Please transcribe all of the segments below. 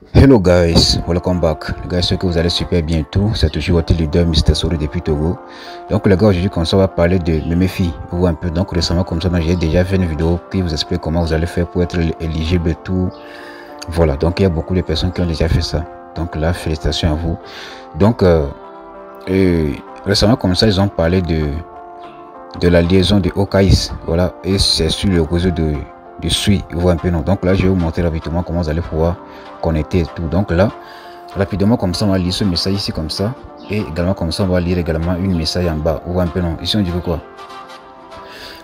Hello guys, welcome back. Les gars, j'espère que vous allez super bien tout. C'est toujours votre leader Mr. Sori depuis Togo. Donc les gars, aujourd'hui comme ça on va parler de Memefi. Vous voyez un peu, donc récemment comme ça, j'ai déjà fait une vidéo qui vous explique comment vous allez faire pour être éligible et tout. Voilà, donc il y a beaucoup de personnes qui ont déjà fait ça. Donc là, félicitations à vous. Donc récemment comme ça, ils ont parlé de la liaison de Okais. Voilà, et c'est sur le réseau de Sui, vous voyez un peu non. Donc là je vais vous montrer rapidement comment vous allez pouvoir connecter et tout. Donc là rapidement comme ça on va lire ce message ici comme ça, et également comme ça on va lire également une message en bas, vous voyez un peu non. Ici on dit que quoi,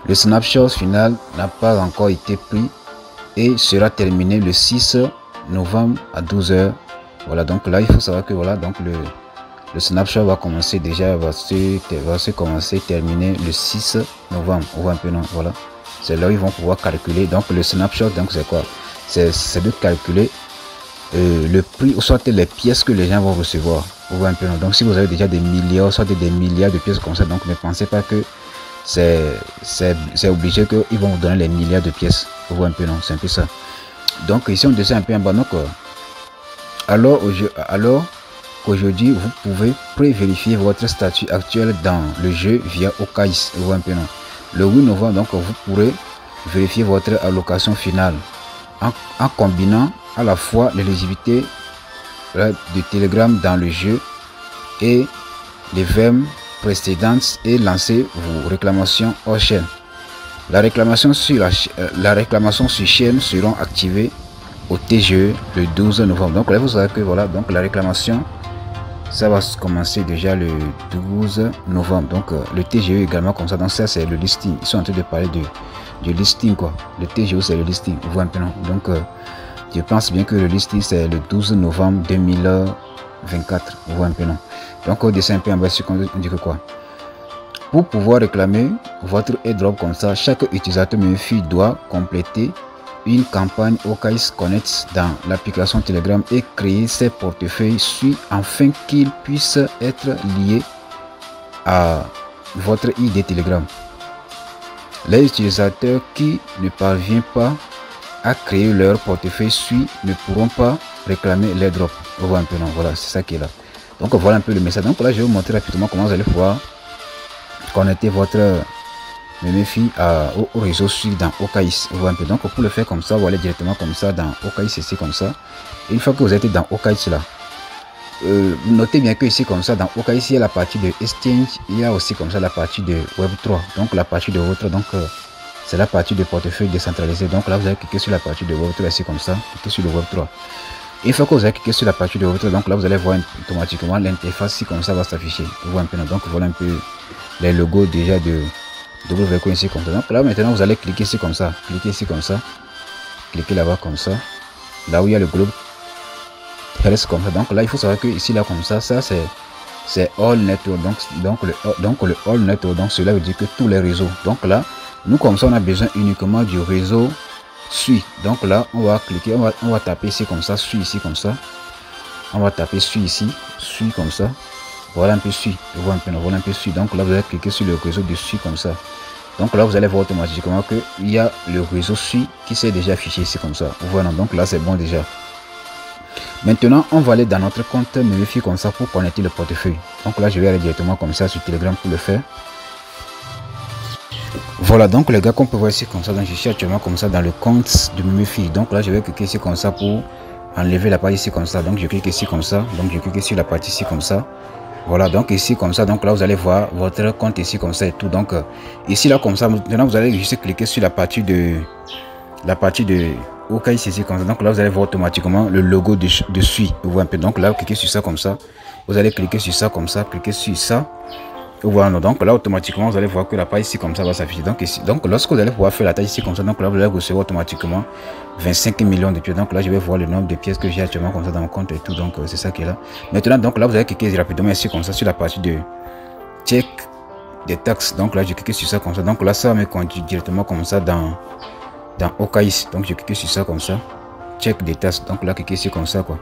le snapshot final n'a pas encore été pris et sera terminé le 6 novembre à 12 h. Voilà, donc là il faut savoir que voilà, donc le snapshot va commencer déjà, va se commencer terminer le 6 novembre, vous voyez un peu non. Voilà, c'est là où ils vont pouvoir calculer. Donc le snapshot, donc c'est quoi, c'est de calculer le prix ou soit les pièces que les gens vont recevoir, vous voyez un peu non. Donc si vous avez déjà des milliards, soit des milliards de pièces comme ça, donc ne pensez pas que c'est obligé qu'ils vont vous donner les milliards de pièces, vous voyez un peu non, c'est un peu ça. Donc ici on descend un peu en bas. Donc alors qu'aujourd'hui vous pouvez pré-vérifier votre statut actuel dans le jeu via Okais, vous voyez un peu non. Le 8 novembre, donc vous pourrez vérifier votre allocation finale en combinant à la fois l'éligibilité de Telegram dans le jeu et les VM précédentes et lancer vos réclamations hors chaîne. La réclamation sur chaîne seront activées au TGE le 12 novembre. Donc là vous savez que voilà, donc la réclamation ça va commencer déjà le 12 novembre. Donc le TGE également comme ça. Donc ça c'est le listing. Ils sont en train de parler du listing quoi. Le TGE c'est le listing, vous voyez un peu non. Donc je pense bien que le listing c'est le 12 novembre 2024, vous voyez un peu non. Donc au dessin un peu en bas, on dit que quoi, pour pouvoir réclamer votre airdrop comme ça, chaque utilisateur Memefi doit compléter une campagne Okais Connect dans l'application Telegram et créer ses portefeuilles Sui afin qu'ils puissent être liés à votre ID Telegram. Les utilisateurs qui ne parviennent pas à créer leur portefeuille Sui ne pourront pas réclamer l'airdrop. On voit un peu non, voilà, c'est ça qui est là. Donc voilà un peu le message. Donc là je vais vous montrer rapidement comment vous allez pouvoir connecter votre Memefi au réseau Sui dans Okais. Vous voyez un peu. Donc pour le faire comme ça, vous allez directement comme ça dans Okais ici comme ça. Et une fois que vous êtes dans Okais là, notez bien que ici comme ça dans Okais il y a la partie de Exchange, il y a aussi comme ça la partie de Web3. Donc la partie de Web3, donc c'est la partie de portefeuille décentralisé. Donc là vous allez cliquer sur la partie de Web3 ici comme ça, cliquez sur le Web3. Et une fois que vous avez cliqué sur la partie de Web3, donc là vous allez voir automatiquement l'interface ici comme ça va s'afficher. Vous voyez un peu. Donc voilà un peu les logos déjà de WCoin ici comme ça. Donc là maintenant vous allez cliquer ici comme ça, cliquez ici comme ça, cliquez là-bas comme ça, là où il y a le globe reste comme ça. Donc là il faut savoir que ici là comme ça, ça c'est all network. Donc le all network, donc cela veut dire que tous les réseaux. Donc là nous comme ça on a besoin uniquement du réseau Sui. Donc là on va cliquer, on va taper ici comme ça, Sui ici comme ça, on va taper Sui ici, Sui comme ça. Voilà un peu Sui, voilà un peu Sui. Donc là vous allez cliquer sur le réseau de Sui comme ça. Donc là vous allez voir automatiquement que il y a le réseau Sui qui s'est déjà affiché ici comme ça. Voilà, donc là c'est bon déjà. Maintenant on va aller dans notre compte Memefi comme ça pour connecter le portefeuille. Donc là je vais aller directement comme ça sur Telegram pour le faire. Voilà, donc les gars, comme on peut voir ici comme ça, donc je suis actuellement comme ça dans le compte de Memefi. Donc là je vais cliquer ici comme ça pour enlever la partie ici comme ça. Donc je clique ici comme ça, donc je clique sur la partie ici comme ça. Voilà, donc ici comme ça, donc là vous allez voir votre compte ici comme ça et tout. Donc ici là comme ça, maintenant vous allez juste cliquer sur la partie de Okais ici comme ça. Donc là vous allez voir automatiquement le logo de Sui, vous voyez un peu. Donc là vous cliquez sur ça comme ça, vous allez cliquer sur ça comme ça, cliquez sur ça. Voilà, donc là automatiquement vous allez voir que la page ici comme ça va s'afficher. Donc ici, donc lorsque vous allez pouvoir faire la taille ici comme ça, donc là vous allez recevoir automatiquement 25 millions de pièces. Donc là je vais voir le nombre de pièces que j'ai actuellement comme ça dans mon compte et tout. Donc c'est ça qui est là. Maintenant donc là vous allez cliquer rapidement ici comme ça sur la partie de check des taxes. Donc là je clique sur ça comme ça. Donc là ça me conduit directement comme ça dans Okais. Donc je clique sur ça comme ça, check des taxes. Donc là cliquez ici comme ça quoi.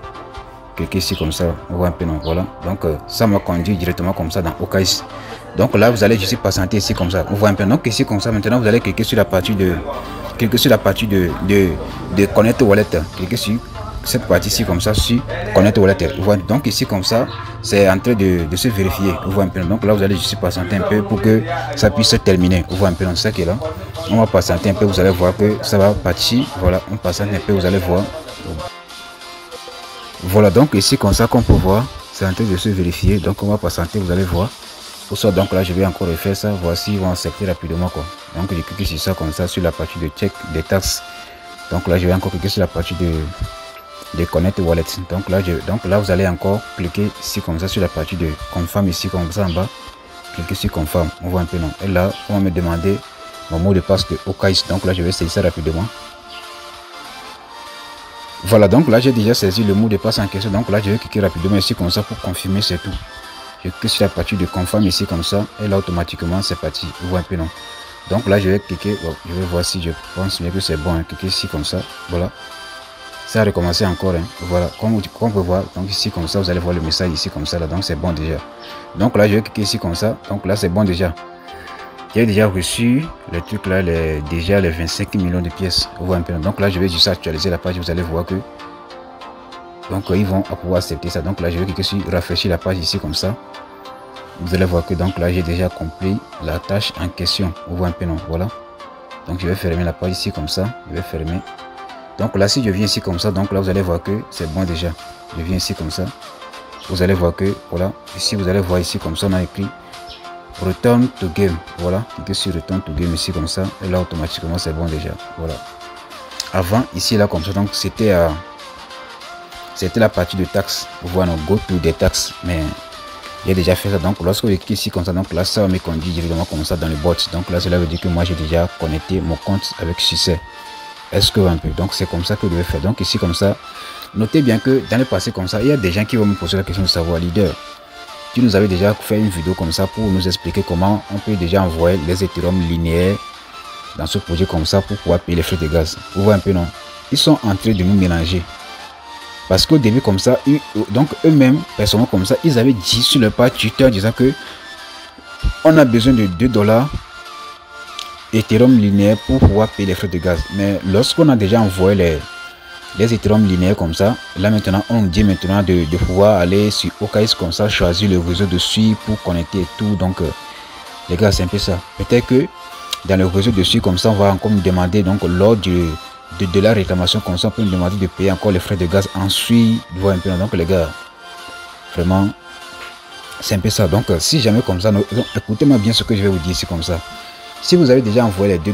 Cliquez ici comme ça, on voit un peu non, voilà. Donc ça m'a conduit directement comme ça dans Okais. Donc là vous allez juste patienter ici comme ça, on voit un peu. Donc ici comme ça maintenant vous allez cliquer sur la partie de connect wallet. Cliquez sur cette partie ici comme ça sur Connect Wallet. Donc ici comme ça, c'est en train de se vérifier. Vous voyez un peu. Donc là, vous allez juste patienter un peu pour que ça puisse se terminer. Vous voyez un peu. Donc ça qui est là. On va patienter un peu. Vous allez voir que ça va partir. Voilà, on patiente un peu. Vous allez voir. Voilà, donc ici comme ça qu'on peut voir, c'est en train de se vérifier. Donc on va patienter. Vous allez voir. Pour ça, donc là, je vais encore refaire ça. Voici, ils vont accepter rapidement quoi. Donc je clique sur ça comme ça sur la partie de check des taxes. Donc là, je vais encore cliquer sur la partie de Connect Wallet. Donc là, vous allez encore cliquer ici comme ça sur la partie de Confirm ici comme ça en bas. Cliquez sur Confirm. On voit un peu non. Et là, on va me demander mon mot de passe de OKX. Donc là, je vais saisir ça rapidement. Voilà, donc là, j'ai déjà saisi le mot de passe en question. Donc là, je vais cliquer rapidement ici comme ça pour confirmer, c'est tout. Je clique sur la partie de Confirm ici comme ça. Et là, automatiquement, c'est parti. Vous voyez un peu non. Donc là, je vais cliquer. Bon, je vais voir si je pense bien que c'est bon. Hein. Cliquez ici comme ça. Voilà. Ça a recommencé encore. Hein. Voilà. Comme on peut voir. Donc ici comme ça, vous allez voir le message ici comme ça. Là. Donc c'est bon déjà. Donc là, je vais cliquer ici comme ça. Donc là, c'est bon déjà. J'ai déjà reçu le truc là, déjà les 25 millions de pièces. Vous voyez un peu. Donc là, je vais juste actualiser la page. Vous allez voir que. Donc ils vont pouvoir accepter ça. Donc là, je vais cliquer sur rafraîchir la page ici comme ça. Vous allez voir que donc là j'ai déjà accompli la tâche en question. Vous voyez un peu non. Voilà. Donc je vais fermer la page ici comme ça. Je vais fermer. Donc là si je viens ici comme ça, donc là vous allez voir que c'est bon déjà. Je viens ici comme ça. Vous allez voir que voilà. Ici vous allez voir ici comme ça on a écrit Return to game. Voilà. Cliquez sur Return to game ici comme ça. Et là automatiquement c'est bon déjà. Voilà. Avant ici là comme ça donc c'était la partie de taxes. Vous voyez on go to des taxes. Mais j'ai déjà fait ça. Donc lorsque je clique ici comme ça, donc là ça me conduit directement comme ça dans le bot. Donc là cela veut dire que moi j'ai déjà connecté mon compte avec succès. Est-ce que un peu, donc c'est comme ça que je vais faire. Donc ici comme ça, notez bien que dans le passé comme ça, il y a des gens qui vont me poser la question de savoir, leader, tu nous avais déjà fait une vidéo comme ça pour nous expliquer comment on peut déjà envoyer les Ethereum linéaires dans ce projet comme ça pour pouvoir payer les frais de gaz. Vous voyez un peu non? Ils sont en train de nous mélanger. Parce qu'au début comme ça, donc eux-mêmes, personnellement comme ça, ils avaient dit sur leur page Twitter disant que on a besoin de 2 $ Ethereum linéaires pour pouvoir payer les frais de gaz. Mais lorsqu'on a déjà envoyé les Ethereum linéaires comme ça, là maintenant on dit maintenant de pouvoir aller sur OKX comme ça, choisir le réseau dessus pour connecter et tout. Donc les gars, c'est un peu ça. Peut-être que dans le réseau dessus comme ça, on va encore nous demander donc lors de la réclamation comme ça, on peut nous demander de payer encore les frais de gaz ensuite. Voir un peu. Donc les gars, vraiment c'est un peu ça. Donc si jamais comme ça, écoutez-moi bien ce que je vais vous dire ici comme ça. Si vous avez déjà envoyé les 2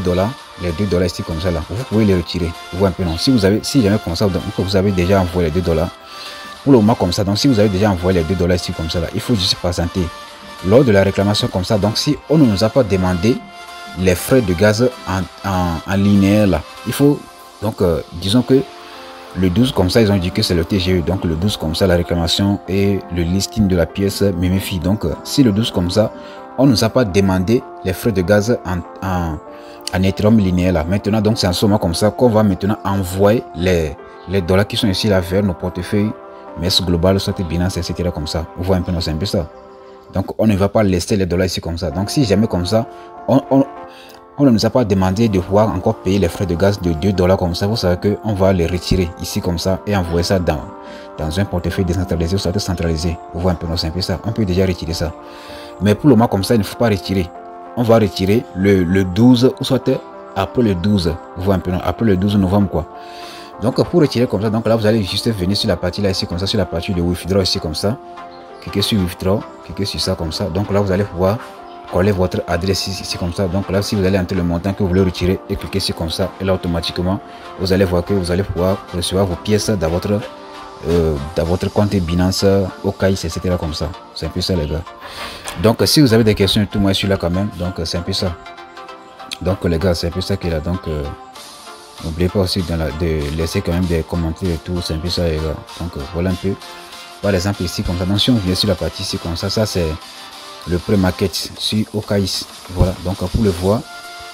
$, ici comme ça là, vous pouvez les retirer. Vous voyez un peu non. Si jamais comme ça, donc vous avez déjà envoyé les 2 $ pour le moment comme ça. Donc si vous avez déjà envoyé les 2 $ ici comme ça là, il faut juste patienter lors de la réclamation comme ça. Donc si on ne nous a pas demandé les frais de gaz en linéaire là, il faut donc disons que le 12 comme ça ils ont dit que c'est le TGE. Donc le 12 comme ça la réclamation et le listing de la pièce Memify. Donc si le 12 comme ça on ne nous a pas demandé les frais de gaz en Ethereum linéaire là. Maintenant donc c'est en ce moment comme ça qu'on va maintenant envoyer les dollars qui sont ici là vers nos portefeuilles MES Global, soit Binance, etc. comme ça. Vous voyez un peu, c'est un peu ça. Donc on ne va pas laisser les dollars ici comme ça. Donc si jamais comme ça on ne nous a pas demandé de pouvoir encore payer les frais de gaz de 2 $ comme ça, vous savez qu'on va les retirer ici comme ça et envoyer ça dans un portefeuille décentralisé ou soit centralisé. Vous voyez un peu, c'est un peu ça. On peut déjà retirer ça. Mais pour le moment comme ça, il ne faut pas retirer. On va retirer le 12 ou soit après le 12. Vous voyez un peu, après le 12 novembre quoi. Donc pour retirer comme ça, donc là vous allez juste venir sur la partie là ici comme ça, sur la partie de withdraw ici comme ça. Cliquez sur withdraw, cliquez sur ça comme ça. Donc là vous allez pouvoir coller votre adresse ici comme ça. Donc là si vous allez entrer le montant que vous voulez retirer et cliquez sur comme ça, et là automatiquement vous allez voir que vous allez pouvoir recevoir vos pièces dans votre compte Binance, OKX, etc. comme ça. C'est un peu ça les gars. Donc si vous avez des questions et tout, moi je suis là quand même. Donc c'est un peu ça. Donc les gars, c'est un peu ça qui est là. Donc n'oubliez pas aussi de laisser quand même des commentaires et tout. C'est un peu ça les gars. Donc voilà un peu. Par exemple ici comme ça. Donc si on vient sur la partie ici comme ça, ça c'est le pré-market sur OKX. Voilà. Donc pour le voir.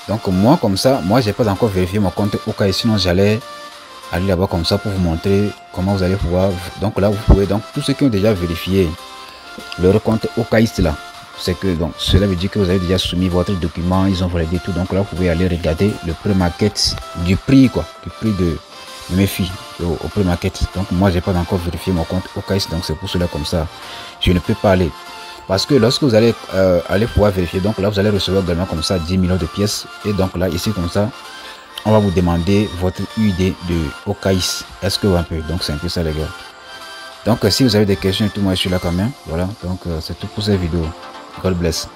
Donc moi comme ça, moi j'ai pas encore vérifié mon compte OKX. Sinon j'allais aller là-bas comme ça pour vous montrer comment vous allez pouvoir. Donc là vous pouvez, donc tous ceux qui ont déjà vérifié leur compte OKX là, c'est que donc cela veut dire que vous avez déjà soumis votre document, ils ont validé tout. Donc là vous pouvez aller regarder le pré-market du prix quoi, du prix mes filles au Play Market. Donc moi j'ai pas encore vérifié mon compte OKX, donc c'est pour cela comme ça je ne peux pas aller. Parce que lorsque vous allez aller pouvoir vérifier, donc là vous allez recevoir également comme ça 10 millions de pièces. Et donc là ici comme ça, on va vous demander votre UID de OKX. Est-ce que vous un peu? Donc c'est un peu ça les gars. Donc si vous avez des questions et tout, moi je suis là quand même. Voilà, donc c'est tout pour cette vidéo. God bless.